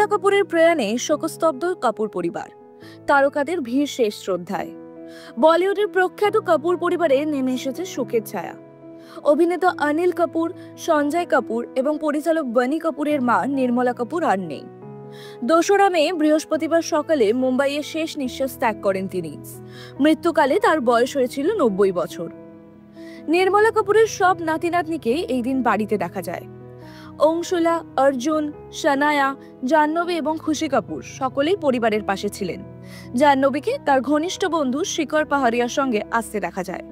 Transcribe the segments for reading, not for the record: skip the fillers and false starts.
নির্মলা কাপুরের প্রয়াণে শোকস্তব্ধ কাপুর পরিবার, তারকাদের ভিড় শেষ শ্রদ্ধায়। বলিউডের প্রখ্যাত কাপুর পরিবারে নেমে এসেছে শোকের ছায়া। অভিনেতা অনিল কাপুর, সঞ্জয় কাপুর এবং পরিচালক বনি কাপুরের মা নির্মলা কাপুর আর নেই। 2রা মে বৃহস্পতিবার সকালে মুম্বাইয়ে শেষ নিঃশ্বাস ত্যাগ করেন তিনি। মৃত্যুকালে তার বয়স হয়েছিল 90 বছর। নির্মলা কাপুরের সব নাতি নাতনিকে এই দিন বাড়িতে দেখা যায়। অংশুলা, অর্জুন, শানায়া, জাহ্নবী এবং খুশি কাপুর সকলেই পরিবারের পাশে ছিলেন। জাহ্নবীকে তার ঘনিষ্ঠ বন্ধু শিখর পাহাড়িয়ার সঙ্গে আসতে দেখা যায়।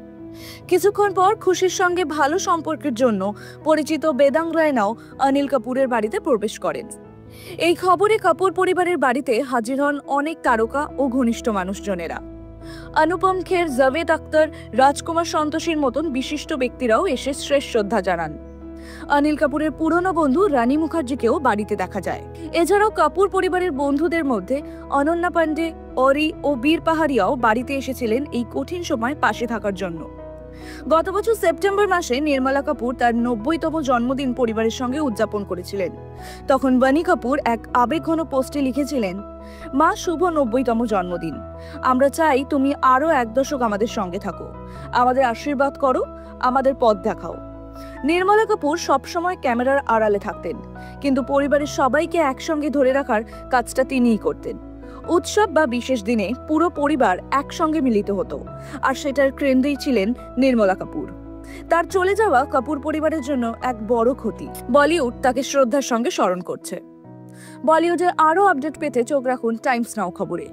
কিছুক্ষণ পর খুশির সঙ্গে ভালো সম্পর্কের জন্য পরিচিত বেদাং রায়নাও অনিল কাপুরের বাড়িতে প্রবেশ করেন। এই খবরে কাপুর পরিবারের বাড়িতে হাজির হন অনেক তারকা ও ঘনিষ্ঠ মানুষজনেরা। অনুপম খের, জাভেদ আখতার, রাজকুমার সন্তোষীর মতন বিশিষ্ট ব্যক্তিরাও এসে শেষ শ্রদ্ধা জানান। অনিল কাপুরের পুরনো বন্ধু রানী মুখার্জিকেও বাড়িতে দেখা যায়। এছাড়াও কাপুর পরিবারের বন্ধুদের মধ্যে অনন্যা পান্ডে, অরি ও বীর পাহাড়িয়াও বাড়িতে এসেছিলেন এই কঠিন সময় পাশে থাকার জন্য। গত বছর সেপ্টেম্বর মাসে নির্মলা কাপুর তার 90তম জন্মদিন পরিবারের সঙ্গে উদযাপন করেছিলেন। তখন বনি কাপুর এক আবেগঘন পোস্টে লিখেছিলেন, মা, শুভ 90তম জন্মদিন। আমরা চাই তুমি আরো 1 দশক আমাদের সঙ্গে থাকো, আমাদের আশীর্বাদ করো, আমাদের পথ দেখাও। নির্মলা কাপুর সবসময় ক্যামেরার আড়ালে থাকতেন, কিন্তু পরিবারের সবাইকে একসঙ্গে ধরে রাখার কাজটা তিনিই করতেন। উৎসব বা বিশেষ দিনে পুরো পরিবার একসঙ্গে মিলিত হতো, আর সেটার কেন্দ্রেই ছিলেন নির্মলা কাপুর। তার চলে যাওয়া কাপুর পরিবারের জন্য এক বড় ক্ষতি। বলিউড তাকে শ্রদ্ধার সঙ্গে স্মরণ করছে। বলিউডের আরো আপডেট পেতে চোখ রাখুন টাইমস নাও খবরে।